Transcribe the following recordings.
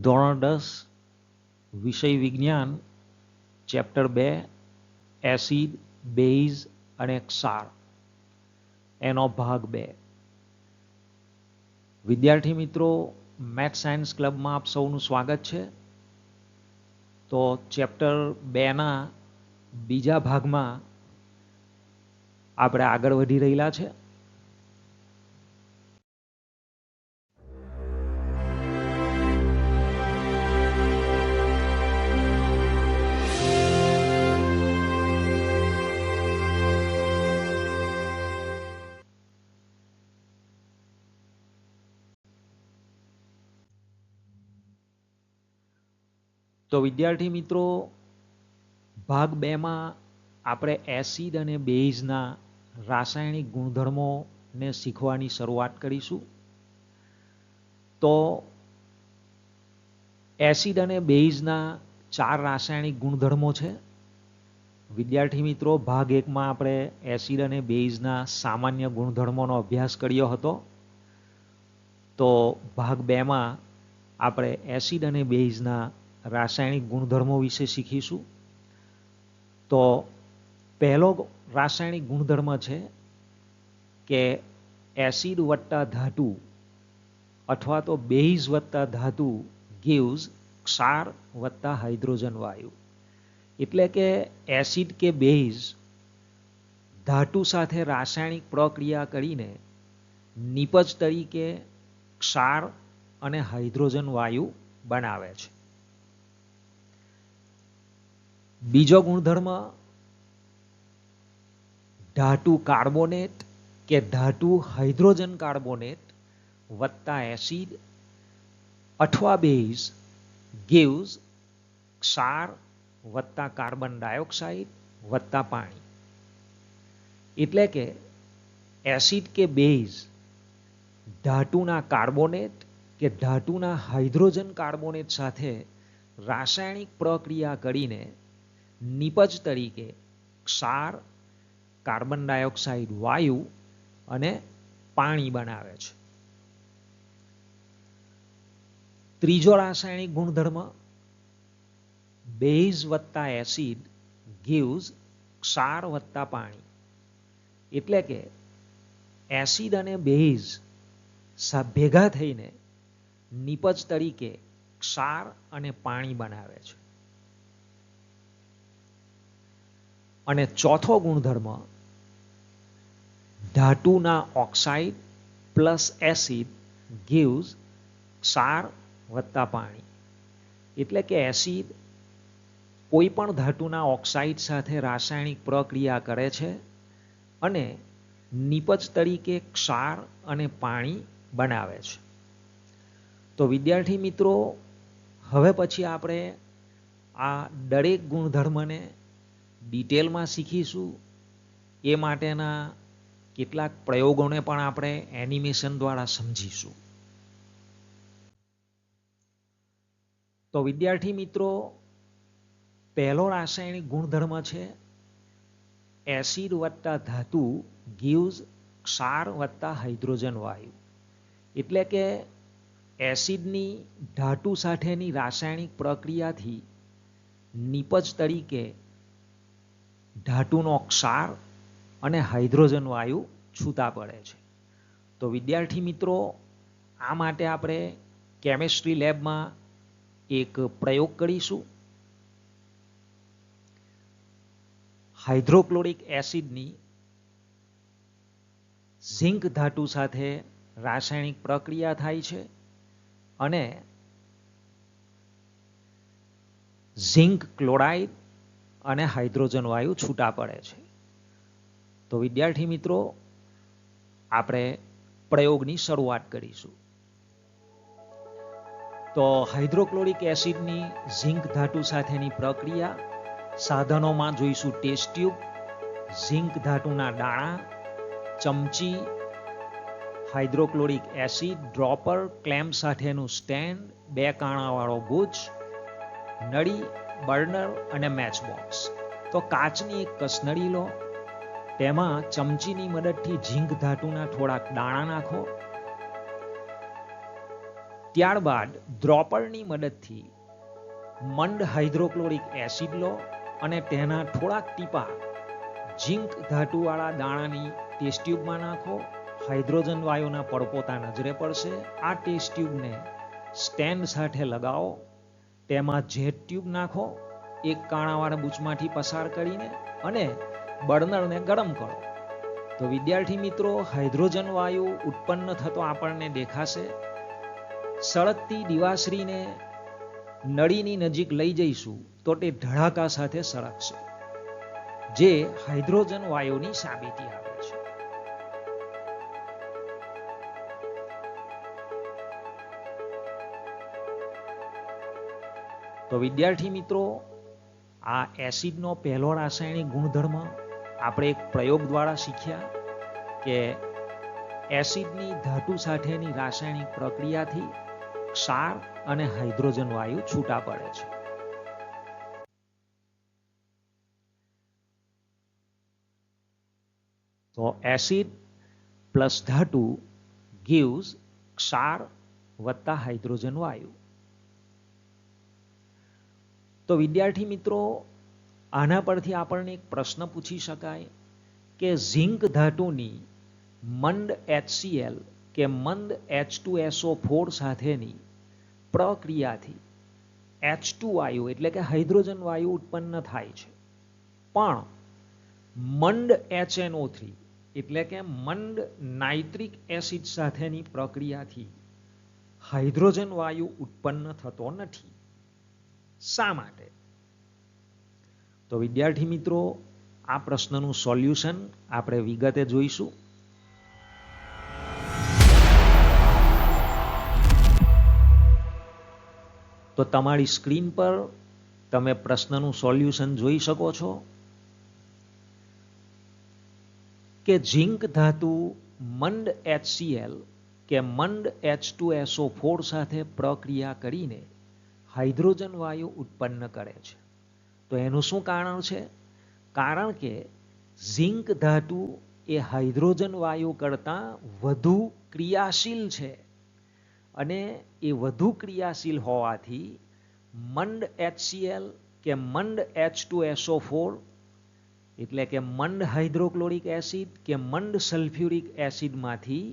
ધોરણ 10 વિષય વિજ્ઞાન ચેપ્ટર 2 એસિડ બેઝ અને ક્ષાર એનો ભાગ 2. વિદ્યાર્થી મિત્રો, મેથ સાયન્સ ક્લબમાં આપ સૌનું સ્વાગત છે. તો ચેપ્ટર 2ના બીજા ભાગમાં આપણે આગળ વધી રહેલા છે. તો વિદ્યાર્થી મિત્રો, ભાગ 2માં આપણે એસિડ અને બેઝના રાસાયણિક ગુણધર્મોને શીખવાની શરૂઆત કરીશું. તો એસિડ અને બેઝના 4 રાસાયણિક ગુણધર્મો છે. વિદ્યાર્થી મિત્રો, ભાગ 1માં આપણે એસિડ અને બેઝના સામાન્ય ગુણધર્મોનો અભ્યાસ કર્યો હતો. તો ભાગ 2માં આપણે એસિડ અને બેઝના રાસાયણિક ગુણધર્મો વિશે શીખીશું. તો પહેલો રાસાયણિક ગુણધર્મ છે કે એસિડ વત્તા ધાતુ અથવા તો બેઝ વત્તા ધાતુ gives ક્ષાર વત્તા હાઇડ્રોજન વાયુ. એટલે કે એસિડ કે બેઝ ધાતુ સાથે રાસાયણિક પ્રક્રિયા કરીને નિપજ તરીકે ક્ષાર અને હાઇડ્રોજન વાયુ બનાવે છે. બીજો ગુણધર્મ ધાતુ કાર્બોનેટ કે ધાતુ હાઇડ્રોજન કાર્બોનેટ વત્તા એસિડ અથવા બેઝ gives ક્ષાર વત્તા કાર્બન ડાયોક્સાઇડ વત્તા પાણી. એટલે કે એસિડ કે બેઝ ધાતુના કાર્બોનેટ કે ધાતુના હાઇડ્રોજન કાર્બોનેટ સાથે રાસાયણિક પ્રક્રિયા કરીને નિપજ તરીકે ક્ષાર, કાર્બન ડાયોક્સાઇડ વાયુ અને પાણી બનાવે છે. ત્રીજો રાસાયણિક ગુણધર્મ બેઝ વત્તા એસિડ gives ક્ષાર વત્તા પાણી. એટલે કે એસિડ અને બેઝ ભેગા થઈને નિપજ તરીકે ક્ષાર અને પાણી બનાવે છે. અને ચોથો ગુણધર્મ ધાતુના ઓક્સાઇડ પ્લસ એસિડ gives ક્ષાર વત્તા પાણી. એટલે કે એસિડ કોઈ પણ ધાતુના ઓક્સાઇડ સાથે રાસાયણિક પ્રક્રિયા કરે છે અને નિપજ તરીકે ક્ષાર અને પાણી બનાવે છે. તો વિદ્યાર્થી મિત્રો, હવે પછી આપણે આ દરેક ગુણધર્મને ડિટેલમાં શીખીશું. એ માટેના કેટલાક પ્રયોગોને પણ આપણે એનિમેશન દ્વારા સમજીશું. તો વિદ્યાર્થી મિત્રો, પહેલો રાસાયણિક ગુણધર્મ છે એસિડ વત્તા ધાતુ gives ક્ષાર વત્તા હાઇડ્રોજન વાયુ. એટલે કે એસિડની ધાતુ સાથેની રાસાયણિક પ્રક્રિયાથી નિપજ તરીકે ધાતુનો ક્ષાર અને હાઇડ્રોજન વાયુ છૂટા પડે છે. તો વિદ્યાર્થી મિત્રો, આ માટે આપણે કેમિસ્ટ્રી લેબમાં એક પ્રયોગ કરીશું. હાઇડ્રોક્લોરિક એસિડની ઝિંક ધાતુ સાથે રાસાયણિક પ્રક્રિયા થાય છે અને ઝિંક ક્લોરાઇડ અને હાઇડ્રોજન વાયુ છૂટા પડે છે. તો વિદ્યાર્થી મિત્રો, આપણે પ્રયોગની શરૂઆત કરીશું. તો હાઇડ્રોક્લોરિક એસિડની ઝિંક ધાતુ સાથેની પ્રક્રિયા સાધનોમાં જોઈશું ટેસ્ટ ટ્યુબ, ઝિંક ધાતુના દાણા, ચમચી, હાઇડ્રોક્લોરિક એસિડ ડ્રોપર, ક્લેમ્પ સાથેનું સ્ટેન્ડ, 2 કાણાવાળો ગુજ, નળી, બર્નર અને મેચબોક્સ. તો કાચની એક કસનળી લો, તેમાં ચમચીની મદદથી ઝિંક ધાતુના થોડાક દાણા નાખો. ત્યારબાદ ડ્રોપરની મદદથી મંડ હાઇડ્રોક્લોરિક એસિડ લો અને તેના થોડાક ટીપા ઝીંક ધાતુવાળા દાણાની ટેસ્ટ ટ્યુબમાં નાખો. હાઇડ્રોજન વાયુના પડપોતા નજરે પડશે. આ ટેસ્ટ ટ્યુબને સ્ટેન્ડ સાથે લગાવો. તેમાં જેટ ટ્યુબ નાખો એક કાણાવાળા બૂચમાંથી પસાર કરીને અને બર્નરને ગરમ કરો. તો વિદ્યાર્થી મિત્રો, હાઇડ્રોજન વાયુ ઉત્પન્ન થતો આપણને દેખાશે. સળગતી દિવાસળીને નળીની નજીક લઈ જઈશું તો તે ધડાકા સાથે સળગશે, જે હાઇડ્રોજન વાયુની સાબિતી આપે છે. તો વિદ્યાર્થી મિત્રો, આ એસિડનો પહેલો રાસાયણિક ગુણધર્મ આપણે એક પ્રયોગ દ્વારા શીખ્યા કે એસિડની ધાતુ સાથેની રાસાયણિક પ્રક્રિયાથી ક્ષાર અને હાઇડ્રોજન વાયુ છૂટા પડે છે. તો એસિડ પ્લસ ધાતુ gives ક્ષાર વત્તા હાઇડ્રોજન વાયુ. તો વિદ્યાર્થી મિત્રો, આના પરથી આપણને એક પ્રશ્ન પૂછી શકાય કે ઝિંક ધાતુની મંદ HCl કે મંદ H2SO4 સાથેની પ્રક્રિયાથી H2 વાયુ એટલે કે હાઇડ્રોજન વાયુ ઉત્પન્ન થાય છે, પણ મંદ HNO3 એટલે કે મંદ નાઇટ્રિક એસિડ સાથેની પ્રક્રિયાથી હાઇડ્રોજન વાયુ ઉત્પન્ન થતો નથી. શા માટે? તો વિદ્યાર્થી મિત્રો, આ પ્રશ્નનું સોલ્યુશન આપણે વિગતે જોઈશું. તો તમારી સ્ક્રીન પર તમે પ્રશ્નનું સોલ્યુશન જોઈ શકો છો કે ઝિંક ધાતુ મંદ HCl કે મંદ H2SO4 સાથે પ્રક્રિયા કરીને હાઇડ્રોજન વાયુ ઉત્પન્ન કરે છે. તો એનું શું કારણ છે? કારણ કે ઝિંક ધાતુ એ હાઇડ્રોજન વાયુ કરતાં વધુ ક્રિયાશીલ છે અને એ વધુ ક્રિયાશીલ હોવાથી મંદ HCl કે મંદ H2SO4 એટલે કે મંદ હાઇડ્રોક્લોરિક એસિડ કે મંદ સલ્ફ્યુરિક એસિડમાંથી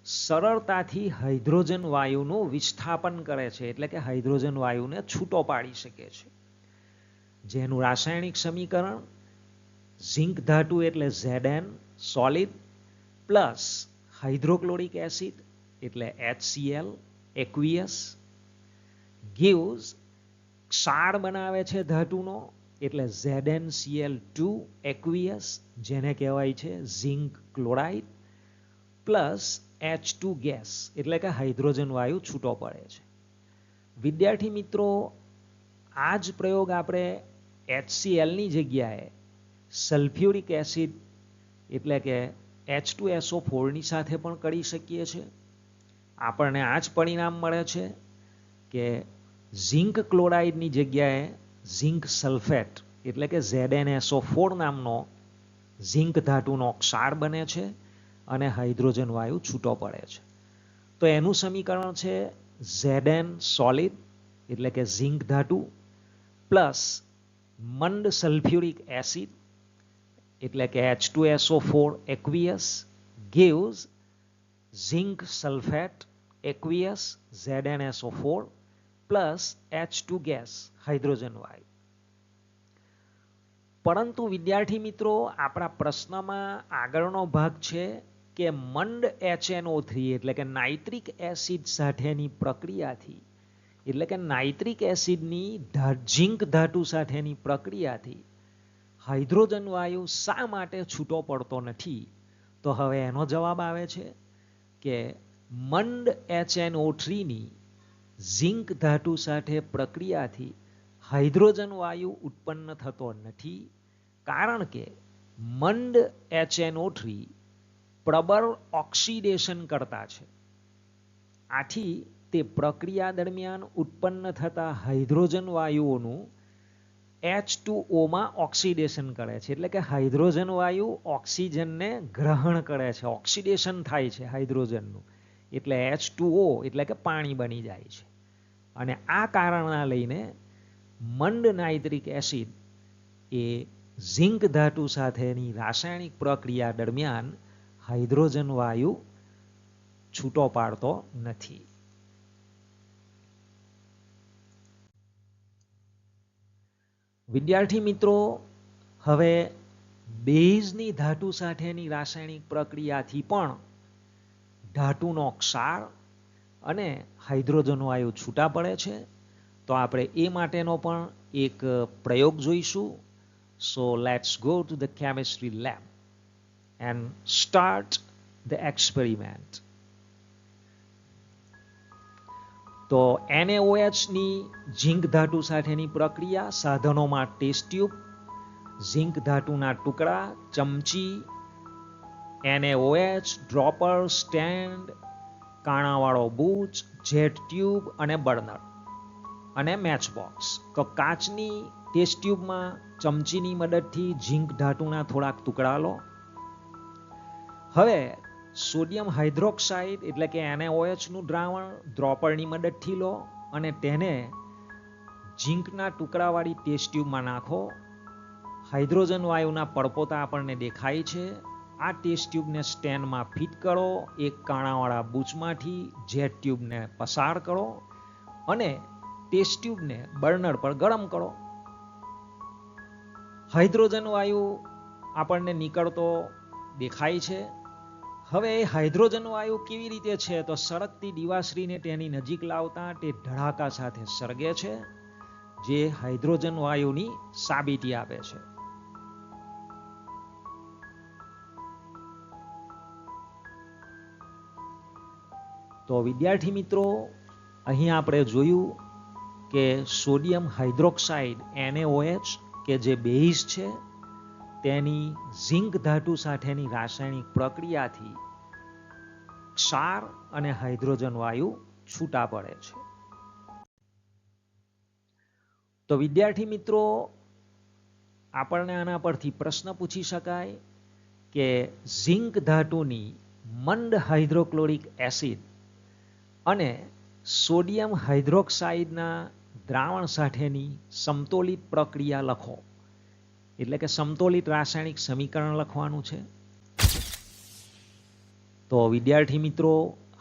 સરળતાથી હાઇડ્રોજન વાયુનું વિસ્થાપન કરે છે, એટલે કે હાઇડ્રોજન વાયુને છૂટો પાડી શકે છે. જેનું રાસાયણિક સમીકરણ ઝિંક ધાતુ એટલે Zn solid plus hydrochloric acid એટલે HCl એક્વિયસ gives ક્ષાર બનાવે છે ધાતુનો એટલે ZnCl2 એક્વિયસ, જેને કહેવાય છે zinc chloride plus H2 gas એટલે કે હાઇડ્રોજન વાયુ છૂટો પડે છે. વિદ્યાર્થી મિત્રો, આ જ પ્રયોગ આપણે HClની જગ્યાએ સલ્ફ્યુરિક એસિડ એટલે કે H2SO4ની સાથે પણ કરી શકીએ છીએ. આપણને આ જ પરિણામ મળે છે કે ઝિંક ક્લોરાઇડની જગ્યાએ ઝિંક સલ્ફેટ એટલે કે ZnSO4 નામનો ઝિંક ધાતુનો ક્ષાર બને છે અને હાઇડ્રોજન વાયુ છૂટો પડે છે. તો એનું સમીકરણ છે Zn સોલિડ એટલે કે ઝિંક ધાતુ પ્લસ મંદ સલ્ફ્યુરિક એસિડ એટલે કે H2SO4 aqueous gives zinc sulphate aqueous ZnSO4 plus H2 gas hydrogen વાયુ. પરંતુ વિદ્યાર્થી મિત્રો, આપણા પ્રશ્નમાં આગળનો ભાગ છે કે મંદ HNO3 એટલે કે નાઇટ્રિક એસિડ સાથેની પ્રક્રિયાથી એટલે કે નાઇટ્રિક એસિડની ઝિંક ધાતુ સાથેની પ્રક્રિયાથી હાઇડ્રોજન વાયુ શા માટે છૂટો પડતો નથી? તો હવે એનો જવાબ આવે છે કે મંદ HNO3ની ઝિંક ધાતુ સાથે પ્રક્રિયાથી હાઇડ્રોજન વાયુ ઉત્પન્ન થતો નથી, કારણ કે મંદ HNO3 પ્રબળ ઓક્સિડેશન કરતા છે. આથી તે પ્રક્રિયા દરમિયાન ઉત્પન્ન થતા હાઇડ્રોજન વાયુઓનું H2O માં ઓક્સિડેશન કરે છે, એટલે કે હાઇડ્રોજન વાયુ ઓક્સિજનને ગ્રહણ કરે છે, ઓક્સિડેશન થાય છે હાઇડ્રોજનનું. એટલે H2O એટલે કે પાણી બની જાય છે. અને આ કારણના લઈને મંદ નાઇટ્રિક એસિડ એ ઝિંક ધાતુ સાથેની રાસાયણિક પ્રક્રિયા દરમિયાન હાઇડ્રોજન વાયુ છૂટો પાડતો નથી. વિદ્યાર્થી મિત્રો, હવે બેઝની ધાતુ સાથેની રાસાયણિક પ્રક્રિયાથી પણ ધાતુનો ક્ષાર અને હાઇડ્રોજન વાયુ છૂટા પડે છે. તો આપણે એ માટેનો પણ એક પ્રયોગ જોઈશું. So let's go to the chemistry lab and start the experiment. તો NaOH ની ઝિંક ધાતુ સાથેની પ્રક્રિયા, સાધનોમાં ટેસ્ટ ટ્યુબ, ઝિંક ધાતુના ટુકડા, ચમચી, NaOH, ડ્રોપર, સ્ટેન્ડ, કાણાવાળો બૂચ, જેટ ટ્યુબ અને બર્નર અને મેચબોક્સ. તો કાચની ટેસ્ટ ટ્યુબમાં ચમચીની મદદથી ઝિંક ધાતુના થોડાક ટુકડા લો. હવે સોડિયમ હાઇડ્રોક્સાઇડ એટલે કે NaOH નું દ્રાવણ ડ્રોપરની મદદથી લો અને તેને ઝિંકના ટુકડાવાળી ટેસ્ટ ટ્યુબમાં નાખો. હાઇડ્રોજન વાયુના પડપોતા આપણને દેખાય છે. આ ટેસ્ટ ટ્યુબને સ્ટેન્ડમાં ફિટ કરો. એક કાણાવાળા બૂચમાંથી જેટ ટ્યુબને પસાર કરો અને ટેસ્ટ ટ્યુબને બર્નર પર ગરમ કરો. હાઇડ્રોજન વાયુ આપણને નીકળતો દેખાય છે. હવે એ હાઇડ્રોજન વાયુ કેવી રીતે છે? તો સળગતી દિવાસળીને તેની નજીક લાવતા તે ધડાકા સાથે સળગે છે, જે હાઇડ્રોજન વાયુની સાબિતી આપે છે. તો વિદ્યાર્થી મિત્રો, અહીં આપણે જોયું કે સોડિયમ હાઇડ્રોક્સાઇડ NaOH કે જે બેઝ છે, તેની ઝિંક ધાતુ સાથેની રાસાયણિક પ્રક્રિયાથી ક્ષાર અને હાઇડ્રોજન વાયુ છૂટા પડે છે. તો વિદ્યાર્થી મિત્રો, આપણને આના પરથી પ્રશ્ન પૂછી શકાય કે ઝિંક ધાતુની મંદ હાઇડ્રોક્લોરિક એસિડ અને સોડિયમ હાઇડ્રોક્સાઇડના દ્રાવણ સાથેની સમતોલિત પ્રક્રિયા લખો. એટલે કે સમતોલિત રાસાયણિક સમીકરણ લખવાનું છે. તો વિદ્યાર્થી મિત્રો,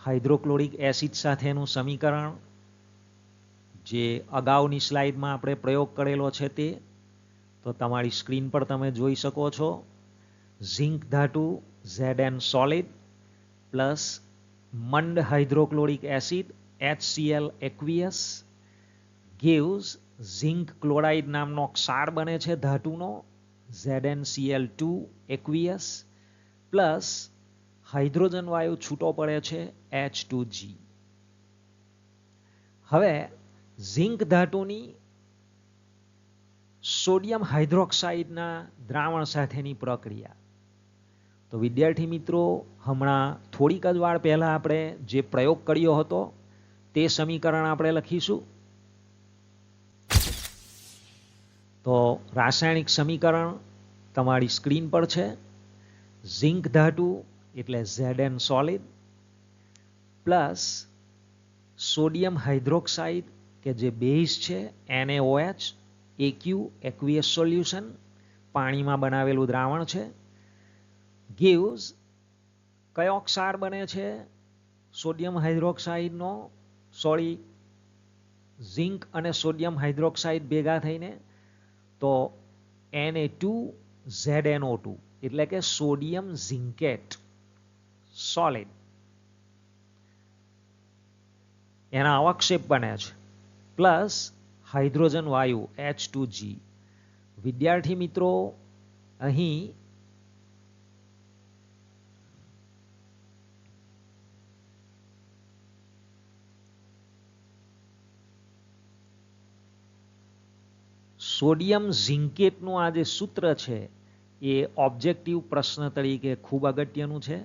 હાઇડ્રોક્લોરિક એસિડ સાથેનું સમીકરણ જે અગાઉની સ્લાઇડમાં આપણે પ્રયોગ કરેલો છે તે તો તમારી સ્ક્રીન પર તમે જોઈ શકો છો. ઝિંક ધાતુ Zn સોલિડ પ્લસ મંદ hydrochloric acid HCl aqueous gives zinc chloride નામનો ક્ષાર બને છે ધાતુનો ZnCl2 aqueous પ્લસ હાઇડ્રોજન વાયુ છૂટો પડે છે H2G. હવે ઝિંક ધાતુની સોડિયમ હાઇડ્રોક્સાઇડના દ્રાવણ સાથેની પ્રક્રિયા. તો વિદ્યાર્થી મિત્રો, હમણાં થોડીક જ વાર પહેલા આપણે જે પ્રયોગ કર્યો હતો તે સમીકરણ આપણે લખીશું. તો રાસાયણિક સમીકરણ તમારી સ્ક્રીન પર છે. ઝિંક ધાતુ એટલે Zn solid plus sodium hydroxide કે જે બેઝ છે NaOH aqueous સોલ્યુશન, પાણીમાં બનાવેલું દ્રાવણ છે, gives કયો ક્ષાર બને છે સોડિયમ હાઇડ્રોક્સાઇડનો? સોરી, ઝિંક અને સોડિયમ હાઇડ્રોક્સાઇડ ભેગા થઈને તો Na2ZnO2 એટલે કે સોડિયમ ઝિંકેટ સોલિડ, એના અવક્ષેપ બને છે પ્લસ હાઇડ્રોજન વાયુ H2G. વિદ્યાર્થી મિત્રો, અહીં સોડિયમ ઝિંકેટનું આ જે સૂત્ર છે એ ઓબ્જેક્ટિવ પ્રશ્ન તરીકે ખૂબ અગત્યનું છે.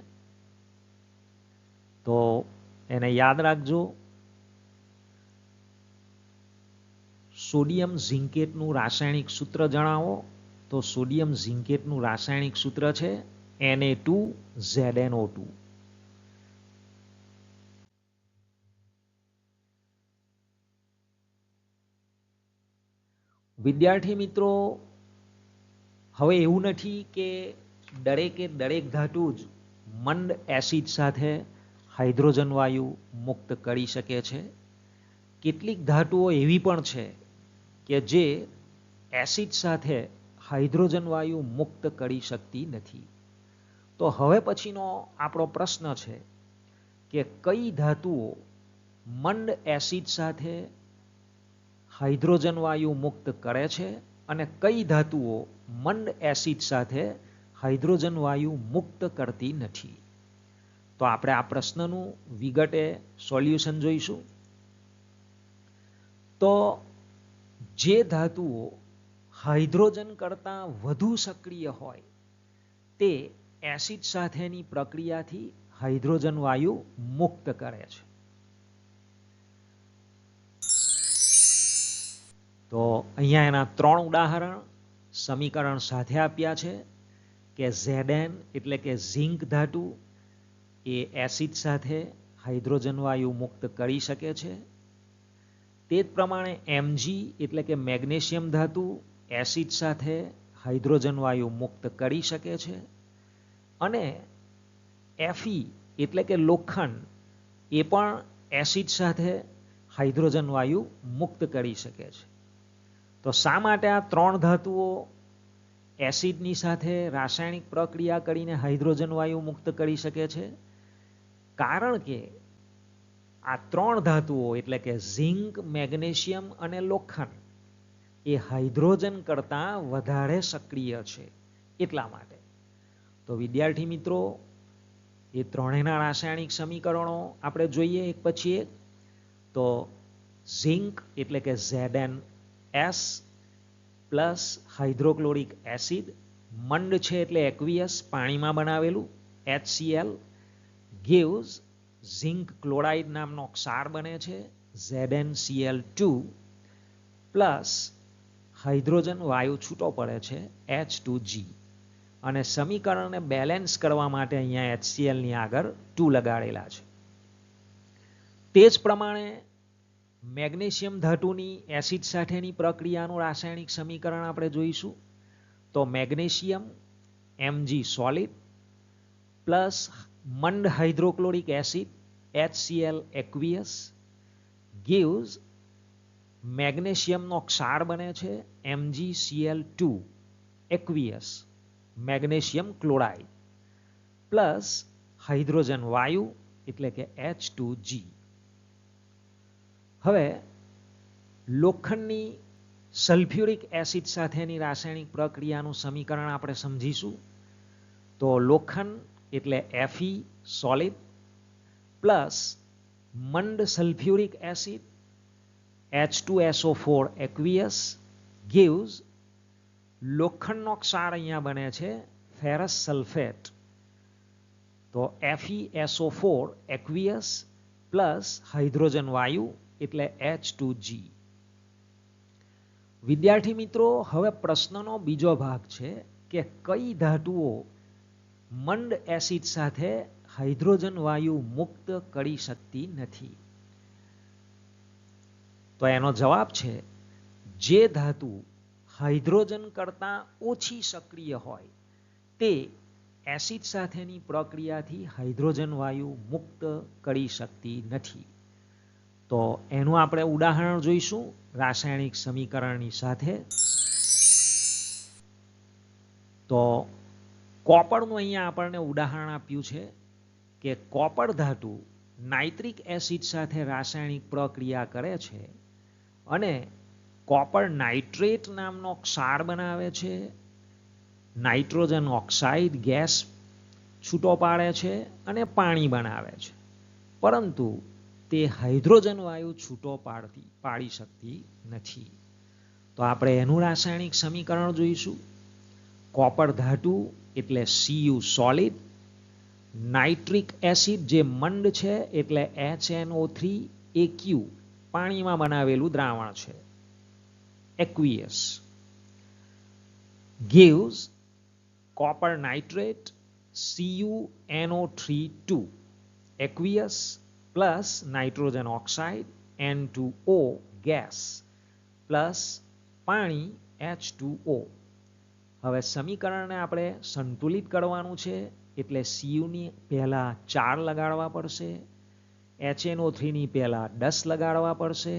તો એને યાદ રાખજો. સોડિયમ ઝિંકેટનું રાસાયણિક સૂત્ર જણાવો. તો સોડિયમ ઝિંકેટનું રાસાયણિક સૂત્ર છે Na2ZnO2. વિદ્યાર્થી મિત્રો, હવે એવું નથી કે દરેક ધાતુ જ મંદ એસિડ સાથે હાઇડ્રોજન વાયુ મુક્ત કરી શકે છે. કેટલીક ધાતુઓ એવી પણ છે કે જે એસિડ સાથે હાઇડ્રોજન વાયુ મુક્ત કરી શકતી નથી. તો હવે પછીનો આપણો પ્રશ્ન છે કે કઈ ધાતુઓ મંદ એસિડ સાથે હાઇડ્રોજન વાયુ મુક્ત કરે છે અને કઈ ધાતુઓ મંદ એસિડ સાથે હાઇડ્રોજન વાયુ મુક્ત કરતી નથી. તો આપણે આ પ્રશ્નનું વિગતે સોલ્યુશન જોઈશું. તો જે ધાતુઓ હાઇડ્રોજન કરતાં વધુ સક્રિય હોય તે એસિડ સાથેની પ્રક્રિયાથી હાઇડ્રોજન વાયુ મુક્ત કરે છે. તો અહીંયા એના 3 ઉદાહરણ સમીકરણ સાથે આપ્યા છે કે Zn એટલે કે ઝિંક ધાતુ એ એસિડ સાથે હાઇડ્રોજન વાયુ મુક્ત કરી શકે છે. તે જ પ્રમાણે Mg એટલે કે મેગ્નેશિયમ ધાતુ એસિડ સાથે હાઇડ્રોજન વાયુ મુક્ત કરી શકે છે. અને Fe એટલે કે લોખંડ એ પણ એસિડ સાથે હાઇડ્રોજન વાયુ મુક્ત કરી શકે છે. તો શા માટે આ 3 ધાતુઓ એસિડની સાથે રાસાયણિક પ્રક્રિયા કરીને હાઇડ્રોજન વાયુ મુક્ત કરી શકે છે? કારણ કે આ 3 ધાતુઓ એટલે કે ઝિંક, મેગ્નેશિયમ અને લોખંડ એ હાઇડ્રોજન કરતાં વધારે સક્રિય છે એટલા માટે. તો વિદ્યાર્થી મિત્રો, એ ત્રણેયના રાસાયણિક સમીકરણો આપણે જોઈએ એક પછી એક. તો ઝિંક એટલે કે ZnS પ્લસ હાઇડ્રોક્લોરિક એસિડ, મંડ છે એટલે એક્વિયસ પાણીમાં બનાવેલું HCl gives ઝિંક ક્લોરાઇડ નામનો ક્ષાર બને છે ZnCl2 પ્લસ હાઇડ્રોજન વાયુ છૂટો પડે છે H2G. અને સમીકરણને બેલેન્સ કરવા માટે અહીંયા HCl ની આગળ 2 લગાડેલા છે. તે જ પ્રમાણે મેગ્નેશિયમ ધાતુની એસિડ સાથેની પ્રક્રિયાનું રાસાયણિક સમીકરણ આપણે જોઈશું. તો મેગ્નેશિયમ Mg સોલિડ પ્લસ મંડ hydrochloric acid HCl aqueous gives મેગ્નેશિયમનો ક્ષાર બને છે MgCl2 aqueous magnesium chloride plus hydrogen વાયુ એટલે કે H2G. હવે લોખંડની સલ્ફ્યુરિક એસિડ સાથેની રાસાયણિક પ્રક્રિયાનું સમીકરણ આપણે સમજીશું. તો લોખંડ એટલે Fe સોલિડ પ્લસ મંડ sulphuric acid H2SO4 aqueous gives લોખંડનો ક્ષાર અહીંયા બને છે ફેરસ સલ્ફેટ. તો FeSO4 એક્વિયસ પ્લસ હાઇડ્રોજન વાયુ એટલે H2G. વિદ્યાર્થી મિત્રો, હવે પ્રશ્નનો બીજો ભાગ છે કે કઈ ધાતુઓ મંદ એસિડ સાથે હાઇડ્રોજન વાયુ મુક્ત કરી શકતી નથી. તો એનો જવાબ છે જે ધાતુ હાઇડ્રોજન કરતાં ઓછી સક્રિય હોય તે એસિડ સાથેની પ્રક્રિયાથી હાઇડ્રોજન વાયુ મુક્ત કરી શકતી નથી. તો એનું આપણે ઉદાહરણ જોઈશું રાસાયણિક સમીકરણની સાથે. તો કોપરનું અહીંયા આપણને ઉદાહરણ આપ્યું છે કે કોપર ધાતુ નાઇટ્રિક એસિડ સાથે રાસાયણિક પ્રક્રિયા કરે છે અને કોપર નાઇટ્રેટ નામનો ક્ષાર બનાવે છે, નાઇટ્રોજન ઓક્સાઇડ ગેસ છૂટો પાડે છે અને પાણી બનાવે છે, પરંતુ તે હાઇડ્રોજન વાયુ છૂટો પાડી શકતી નથી. તો આપણે એનું રાસાયણિક સમીકરણ જોઈશું. કોપર ધાતુ એટલે Cu સોલિડ, નાઇટ્રિક એસિડ જે મંડ છે એટલે HNO3AQ પાણીમાં બનાવેલું દ્રાવણ છે aqueous gives copper nitrate CuNO3 aqueous plus nitrogen oxide N2O gas plus પાણી H2O. હવે સમીકરણને આપણે સંતુલિત કરવાનું છે એટલે Cu ની પહેલા 4 લગાડવા પડશે, HNO3 ની પહેલા 10 લગાડવા પડશે.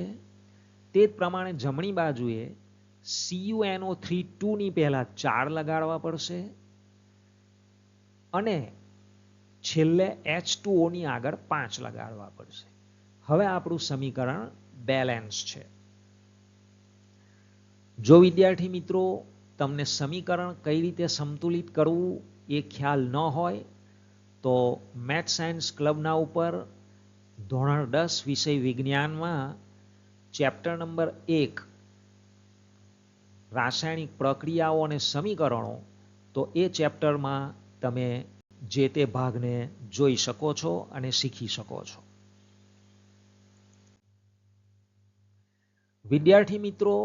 તે જ પ્રમાણે જમણી બાજુએ CuNO3 ની પહેલા 4 લગાડવા પડશે અને છેલ્લે H2O ની આગળ 5 લગાડવા પડશે. હવે આપણું સમીકરણ બેલેન્સ છે. જો વિદ્યાર્થી મિત્રો તમને સમીકરણ કઈ રીતે સંતુલિત કરવું એ ખ્યાલ ન હોય તો મેથ સાયન્સ ક્લબના ઉપર ધોરણ 10 વિષય વિજ્ઞાનમાં ચેપ્ટર નંબર 1 રાસાયણિક પ્રક્રિયાઓ અને સમીકરણો, તો એ ચેપ્ટરમાં તમે જે તે ભાગને જોઈ શકો છો અને શીખી શકો છો. વિદ્યાર્થી મિત્રો,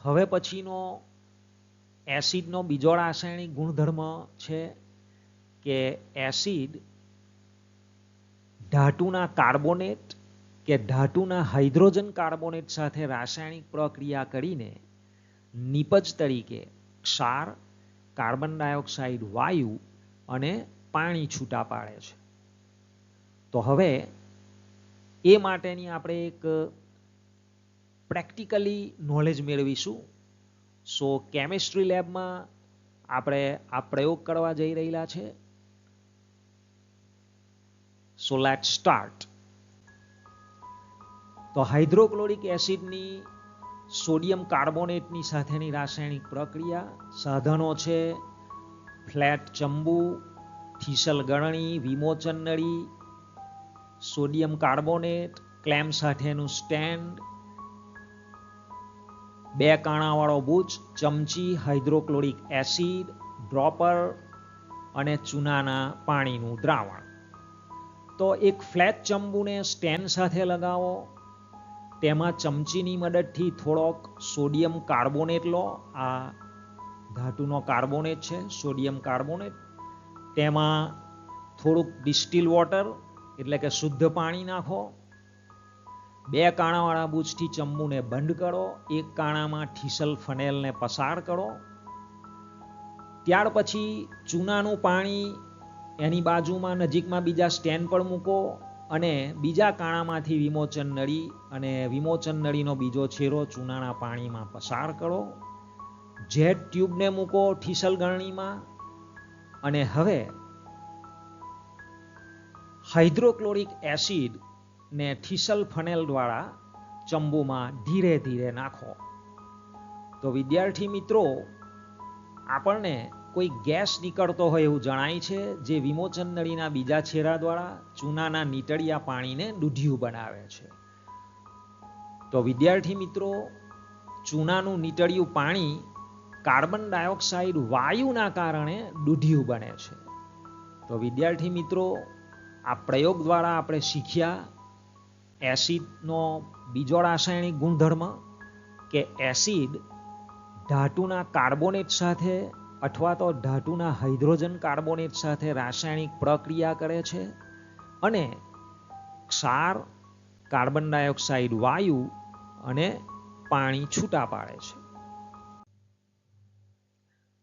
હવે પછીનો એસિડનો બીજો રાસાયણિક ગુણધર્મ છે કે એસિડ ધાતુના કાર્બોનેટ કે ધાતુના હાઇડ્રોજન કાર્બોનેટ સાથે રાસાયણિક પ્રક્રિયા કરીને નિપજ તરીકે ક્ષાર, કાર્બન ડાયોક્સાઇડ વાયુ અને પાણી છૂટા પાડે છે. તો હવે એ માટેની આપણે એક પ્રેક્ટિકલી નોલેજ મેળવીશું. સો કેમિસ્ટ્રી લેબમાં આપણે આ પ્રયોગ કરવા જઈ રહેલા છે. So let start. તો હાઇડ્રોક્લોરિક એસિડની સોડિયમ કાર્બોનેટની સાથેની રાસાયણિક પ્રક્રિયા. સાધનો છે ફ્લેટ ચંબુ, થીસલ ગળણી, વિમોચન નળી, સોડિયમ કાર્બોનેટ, ક્લેમ સાથેનું સ્ટેન્ડ, 2 કાણાવાળો બુચ, ચમચી, હાઇડ્રોક્લોરિક એસિડ, ડ્રોપર અને ચૂનાના પાણીનું દ્રાવણ. તો એક ફ્લેટ ચંબુને સ્ટેન્ડ સાથે લગાવો, તેમાં ચમચીની મદદથી થોડોક સોડિયમ કાર્બોનેટ લો. આ ધાતુનો કાર્બોનેટ છે, સોડિયમ કાર્બોનેટ. તેમાં થોડુંક ડિસ્ટિલ વોટર એટલે કે શુદ્ધ પાણી નાખો. 2 કાણાવાળા બુચથી ચંબુને બંધ કરો. 1 કાણામાં થીસલ ફનેલને પસાર કરો. ત્યાર પછી ચૂનાનું પાણી એની બાજુમાં નજીકમાં બીજા સ્ટેન્ડ પર મૂકો અને બીજા કાણામાંથી વિમોચન નળી અને વિમોચન નળીનો બીજો છેડો ચૂનાના પાણીમાં પસાર કરો. જેટ ટ્યુબને મૂકો થીસલ ગળણીમાં અને હવે હાઇડ્રોક્લોરિક એસિડ ને થીસલ ફનેલ દ્વારા ચંબુમાં ધીરે ધીરે નાખો. તો વિદ્યાર્થી મિત્રો, આપણને કોઈ ગેસ નીકળતો હોય એવું જણાય છે, જે વિમોચન નળીના બીજા છેડા દ્વારા ચૂનાના નીટળિયા પાણીને દૂધિયું બનાવે છે. તો વિદ્યાર્થી મિત્રો, ચૂનાનું નીટળિયું પાણી કાર્બન ડાયોક્સાઇડ વાયુના કારણે દૂધિયું બને છે. તો વિદ્યાર્થી મિત્રો, આ પ્રયોગ દ્વારા આપણે શીખ્યા એસિડનો બીજો રાસાયણિક ગુણધર્મ કે એસિડ ધાતુના કાર્બોનેટ સાથે અથવા તો ધાતુના હાઇડ્રોજન કાર્બોનેટ સાથે રાસાયણિક પ્રક્રિયા કરે છે અને ક્ષાર, કાર્બન ડાયોક્સાઇડ વાયુ અને પાણી છૂટા પાડે છે.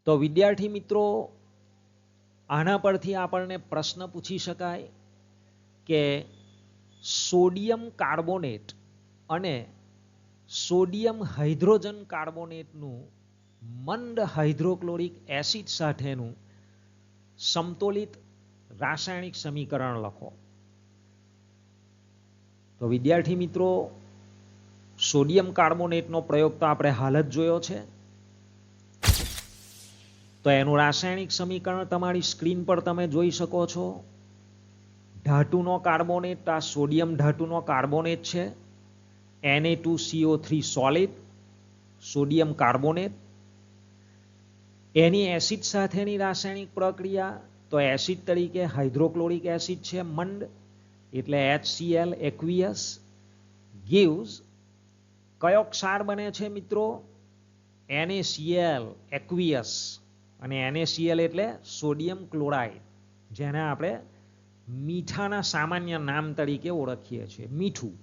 તો વિદ્યાર્થી મિત્રો, આના પરથી આપણને પ્રશ્ન પૂછી શકાય કે સોડિયમ કાર્બોનેટ અને સોડિયમ હાઇડ્રોજન કાર્બોનેટનું મંદ હાઇડ્રોક્લોરિક એસિડ સાથેનું સમતોલિત રાસાયણિક સમીકરણ લખો. તો વિદ્યાર્થી મિત્રો, સોડિયમ કાર્બોનેટનો પ્રયોગ તો આપણે હાલ જ જોયો છે. તો એનું રાસાયણિક સમીકરણ તમારી સ્ક્રીન પર તમે જોઈ શકો છો. ધાતુનો કાર્બોનેટ, આ સોડિયમ ધાતુનો કાર્બોનેટ છે, Na2CO3 સોલિડ, સોડિયમ કાર્બોનેટ. એની એસિડ સાથેની રાસાયણિક પ્રક્રિયા, તો એસિડ તરીકે હાઇડ્રોક્લોરિક એસિડ છે મંદ, એટલે HCl એક્વિયસ gives કયો ક્ષાર બને છે મિત્રો? NaCl aqueous. અને NaCl એટલે સોડિયમ ક્લોરાઇડ, જેને આપણે મીઠાના સામાન્ય નામ તરીકે ઓળખીએ છીએ, મીઠું.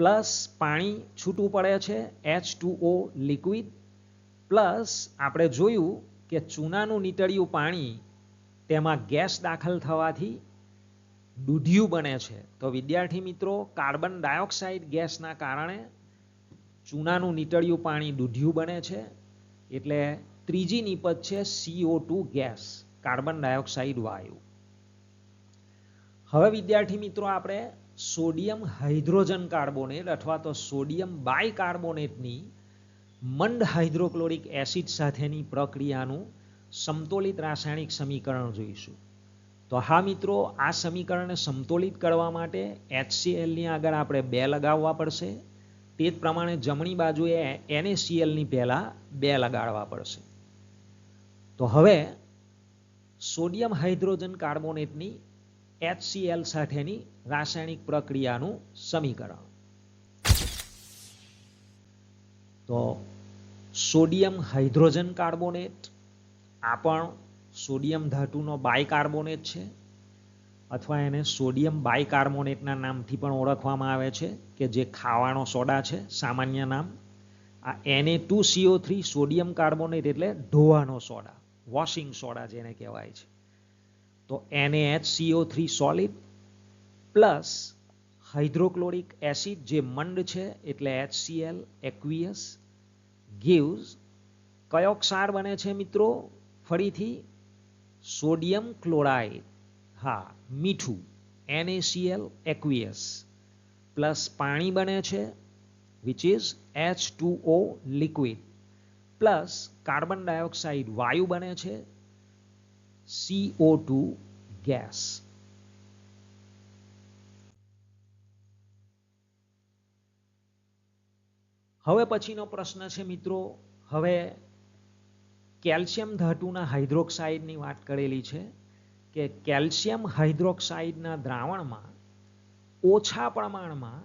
પ્લસ પાણી છૂટું પડે છે H2O લિક્વિડ, પ્લસ આપણે જોયું કે ચૂનાનું નીતળિયું પાણી તેમાં ગેસ દાખલ થવાથી દૂધિયું બને છે. તો વિદ્યાર્થી મિત્રો, કાર્બન ડાયોક્સાઇડ ગેસના કારણે ચૂનાનું નીતળિયું પાણી દૂધિયું બને છે. એટલે ત્રીજી નિપજ છે CO2 ગેસ, કાર્બન ડાયોક્સાઇડ વાયુ. હવે વિદ્યાર્થી મિત્રો, આપણે સોડિયમ હાઇડ્રોજન કાર્બોનેટ અથવા તો સોડિયમ બાયકાર્બોનેટની મંદ હાઇડ્રોક્લોરિક એસિડ સાથેની પ્રક્રિયાનું સમતોલિત રાસાયણિક સમીકરણ જોઈશું. તો હા મિત્રો, આ સમીકરણને સમતોલિત કરવા માટે HCl ની આગળ આપણે 2 લગાવવા પડશે. તે જ પ્રમાણે જમણી બાજુએ NaCl ની પહેલા 2 લગાડવા પડશે. તો હવે સોડિયમ હાઇડ્રોજન કાર્બોનેટની HCl સાથેની રાસાયણિક પ્રક્રિયાનું સમીકરણ. તો સોડિયમ હાઇડ્રોજન કાર્બોનેટ, આ પણ સોડિયમ ધાતુનો બાયકાર્બોનેટ છે, અથવા એને સોડિયમ બાયકાર્બોનેટના નામથી પણ ઓળખવામાં આવે છે, કે જે ખાવાનો સોડા છે, સામાન્ય નામ. આ Na2CO3 સોડિયમ કાર્બોનેટ એટલે ધોવાનો સોડા, વોશિંગ સોડા જેને કહેવાય છે. તો NaHCO3 solid plus hydrochloric acid જે મંદ છે એટલે HCl એક્વિયસ gives કયો ક્ષાર બને છે મિત્રો? ફરીથી સોડિયમ ક્લોરાઇડ, હા મીઠું, NaCl એક્વિયસ પ્લસ પાણી બને છે which is H2O liquid plus carbon dioxide વાયુ બને છે CO2 ગેસ. હવે પછીનો પ્રશ્ન છે મિત્રો, હવે કેલ્શિયમ ધાતુના હાઇડ્રોક્સાઇડની વાત કરેલી છે કે કેલ્શિયમ હાઇડ્રોક્સાઇડના દ્રાવણમાં ઓછા પ્રમાણમાં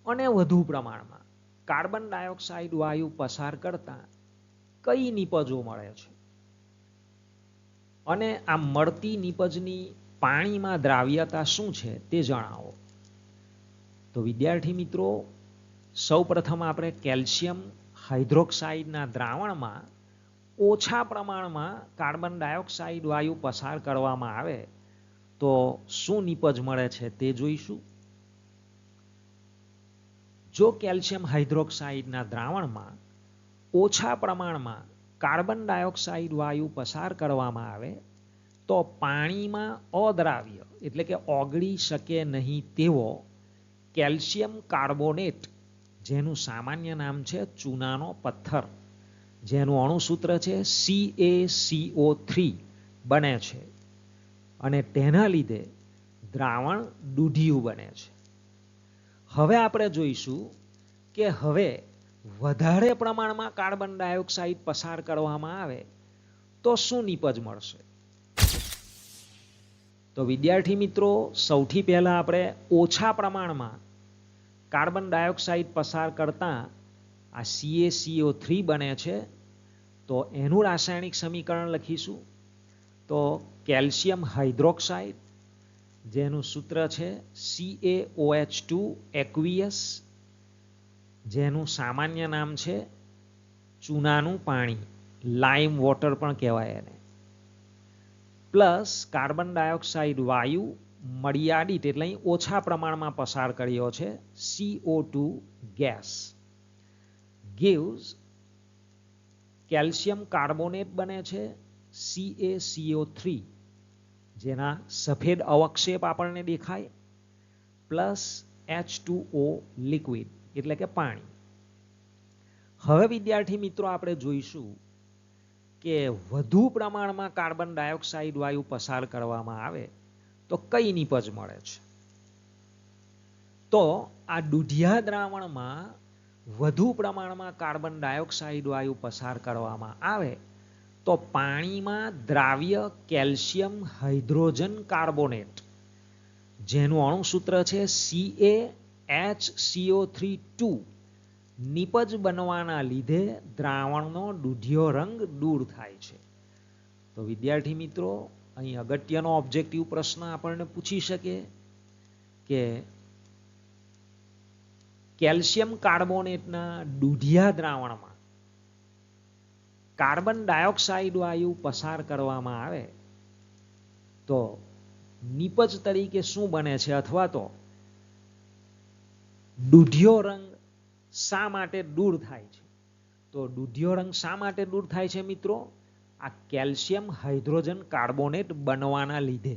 અને વધુ પ્રમાણમાં કાર્બન ડાયોક્સાઇડ વાયુ પસાર કરતા કઈ નિપજો મળે છે, અને આ મળતી નિપજની પાણીમાં દ્રાવ્યતા શું છે તે જણાવો. તો વિદ્યાર્થી મિત્રો, સૌપ્રથમ આપણે કેલ્શિયમ હાઇડ્રોક્સાઇડના દ્રાવણમાં ઓછા પ્રમાણમાં કાર્બન ડાયોક્સાઇડ વાયુ પસાર કરવામાં આવે તો શું નિપજ મળે છે તે જોઈશું. જો કેલ્શિયમ હાઇડ્રોક્સાઇડના દ્રાવણમાં ઓછા પ્રમાણમાં કાર્બન ડાયોક્સાઇડ વાયુ પસાર કરવામાં આવે તો પાણીમાં અદ્રાવ્ય એટલે કે ઓગળી શકે નહીં તેવો કેલ્શિયમ કાર્બોનેટ, જેનું સામાન્ય નામ છે ચૂનાનો પથ્થર, જેનું અણુસૂત્ર છે CaCO3 બને છે, અને તેના લીધે દ્રાવણ દૂધિયું બને છે. હવે આપણે જોઈશું કે હવે વધારે પ્રમાણમાં કાર્બન ડાયોક્સાઇડ પસાર કરવામાં આવે તો શું નિપજ મળશે. તો વિદ્યાર્થી મિત્રો, સૌથી પહેલા આપણે ઓછા પ્રમાણમાં કાર્બન ડાયોક્સાઇડ પસાર કરતા આ CaCO3 બને છે, તો એનું રાસાયણિક સમીકરણ લખીશું. તો કેલ્શિયમ હાઇડ્રોક્સાઇડ, જેનું સૂત્ર છે CaOH2 એક્વિયસ, જેનું સામાન્ય નામ છે ચૂનાનું પાણી, લાઇમ વોટર પણ કહેવાય એને, પ્લસ કાર્બન ડાયોક્સાઇડ વાયુ મર્યાદિત એટલે ઓછા પ્રમાણમાં પસાર કર્યો છે CO2 gas, gives calcium carbonate બને છે CaCO3, જેના સફેદ અવક્ષેપ આપણને દેખાય, પ્લસ H2O લિક્વિડ એટલે કે પાણી. હવે વિદ્યાર્થી મિત્રો, આપણે જોઈશું કે વધુ પ્રમાણમાં કાર્બન ડાયોક્સાઇડ વાયુ પસાર કરવામાં આવે તો કઈ નિપજ મળે છે. તો આ દૂધિયા દ્રાવણમાં વધુ પ્રમાણમાં કાર્બન ડાયોક્સાઇડ વાયુ પસાર કરવામાં આવે તો પાણીમાં દ્રાવ્ય કેલ્શિયમ હાઇડ્રોજન કાર્બોનેટ, જેનું અણુસૂત્ર છે CaHCO3 નિપજ બનવાના લીધે દ્રાવણનો દૂધિયો રંગ દૂર થાય છે. તો વિદ્યાર્થી મિત્રો, અહીં અગત્યનો ઓબ્જેક્ટિવ પ્રશ્ન આપણને પૂછી શકે કે કેલ્શિયમ કાર્બોનેટના દૂધિયા દ્રાવણમાં કાર્બન ડાયોક્સાઇડ વાયુ પસાર કરવામાં આવે તો નિપજ તરીકે શું બને છે, અથવા તો દૂધિયો રંગ શા માટે દૂર થાય છે? તો દૂધિયો રંગ શા માટે દૂર થાય છે મિત્રો? આ કેલ્શિયમ હાઇડ્રોજન કાર્બોનેટ બનવાના લીધે,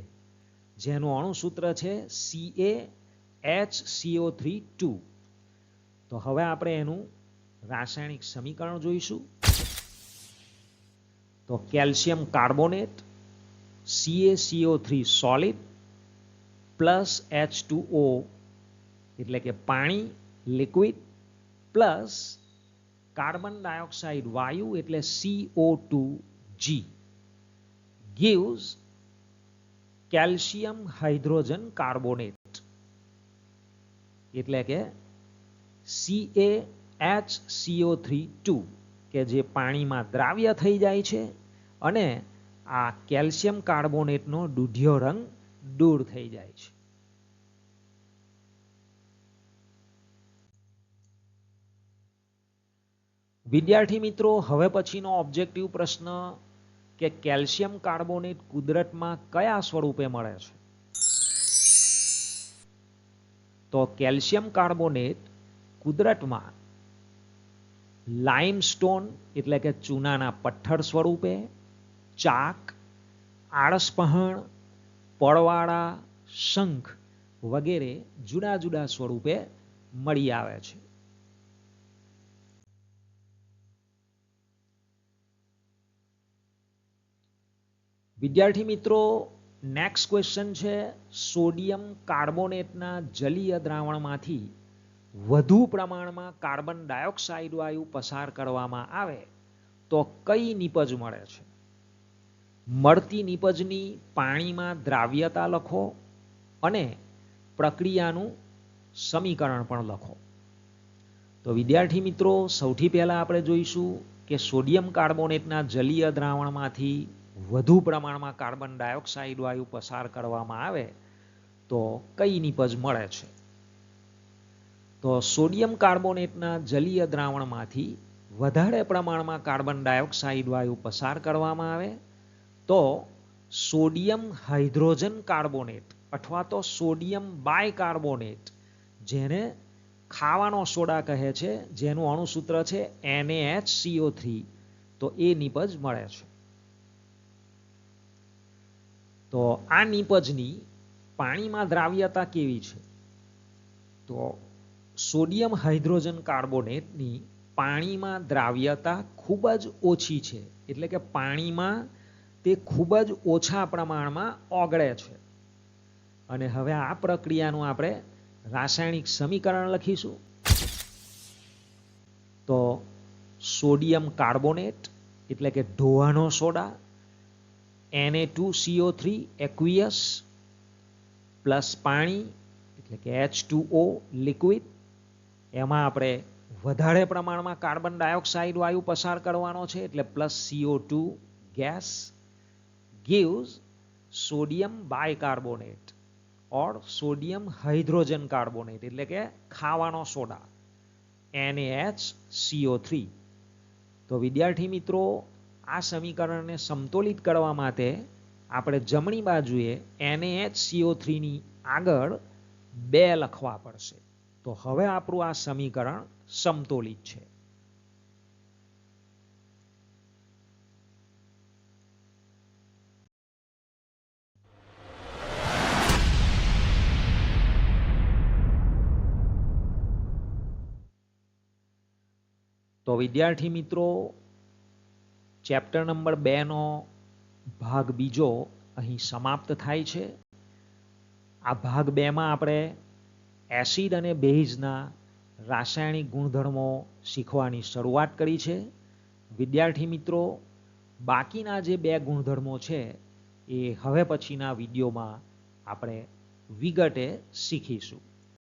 જેનું અણુસૂત્ર છે CaHCO3 તો હવે આપણે એનું રાસાયણિક સમીકરણ જોઈશું. તો calcium carbonate CaCO3 solid plus H2O એટલે કે પાણી લિક્વિડ પ્લસ કાર્બન ડાયોક્સાઇડ વાયુ એટલે CO2G gives calcium hydrogen carbonate એટલે કે CaHCO3 કે જે પાણીમાં દ્રાવ્ય થઈ જાય છે અને આ કેલ્શિયમ કાર્બોનેટનો દૂધિયો રંગ દૂર થઈ જાય છે. વિદ્યાર્થી મિત્રો, હવે પછીનો ઓબ્જેક્ટિવ પ્રશ્ન કે કેલ્શિયમ કાર્બોનેટ કુદરતમાં કયા સ્વરૂપે મળે છે? તો કેલ્શિયમ કાર્બોનેટ કુદરતમાં લાઇમસ્ટોન એટલે કે ચૂનાના પથ્થર સ્વરૂપે, ચાક, આળસપહણ, પડવાળા, શંખ વગેરે જુદા જુદા સ્વરૂપે મળી આવે છે. વિદ્યાર્થી મિત્રો, નેક્સ્ટ ક્વેશ્ચન છે સોડિયમ કાર્બોનેટના જલીય દ્રાવણમાંથી વધુ પ્રમાણમાં કાર્બન ડાયોક્સાઇડ વાયુ પસાર કરવામાં આવે તો કઈ નિપજ મળે છે? મળતી નિપજની પાણીમાં દ્રાવ્યતા લખો અને પ્રક્રિયાનું સમીકરણ પણ લખો. તો વિદ્યાર્થી મિત્રો, સૌથી પહેલા આપણે જોઈશું કે સોડિયમ કાર્બોનેટના જલીય દ્રાવણમાંથી વધુ પ્રમાણમાં કાર્બન ડાયોક્સાઇડ વાયુ પસાર કરવામાં આવે તો કઈ નિપજ મળે છે? તો સોડિયમ કાર્બોનેટના જલીય દ્રાવણમાંથી વધારે પ્રમાણમાં કાર્બન ડાયોક્સાઇડ વાયુ પસાર કરવામાં આવે તો સોડિયમ હાઇડ્રોજન કાર્બોનેટ અથવા તો સોડિયમ બાયકાર્બોનેટ, જેને ખાવાનો સોડા કહે છે, જેનું અણુસૂત્ર છે NaHCO3, તો એ નિપજ મળે છે. તો આ નિપજની પાણીમાં દ્રાવ્યતા કેવી છે? તો સોડિયમ હાઇડ્રોજન કાર્બોનેટની પાણીમાં દ્રાવ્યતા ખૂબ જ ઓછી છે, એટલે કે પાણીમાં તે ખૂબ જ ઓછા પ્રમાણમાં ઓગળે છે. અને હવે આ પ્રક્રિયાનું આપણે રાસાયણિક સમીકરણ લખીશું. તો સોડિયમ કાર્બોનેટ એટલે કે ઢોવાનો સોડા, Na2CO3 એક્વિયસ પ્લસ પાણી એટલે કે H2O લિક્વિડ, એમાં આપણે વધારે પ્રમાણમાં કાર્બન ડાયોક્સાઇડ વાયુ પસાર કરવાનો છે એટલે plus CO2 gas gives sodium bicarbonate or sodium hydrogen carbonate એટલે કે ખાવાનો સોડા NaHCO3. તો વિદ્યાર્થી મિત્રો, આ સમીકરણને સમતોલિત કરવા માટે આપણે જમણી બાજુએ NaHCO3 ની આગળ 2 લખવા પડશે. તો હવે આપણું આ સમીકરણ સમતોલિત છે. તો વિદ્યાર્થી મિત્રો, ચેપ્ટર નંબર 2 નો ભાગ બીજો અહીં સમાપ્ત થાય છે. આ ભાગ 2 માં આપણે એસિડ અને બેઝના રાસાયણિક ગુણધર્મો શીખવાની શરૂઆત કરી છે. વિદ્યાર્થી મિત્રો, બાકીના જે 2 ગુણધર્મો છે એ હવે પછીના વિડીયોમાં આપણે વિગતે શીખીશું.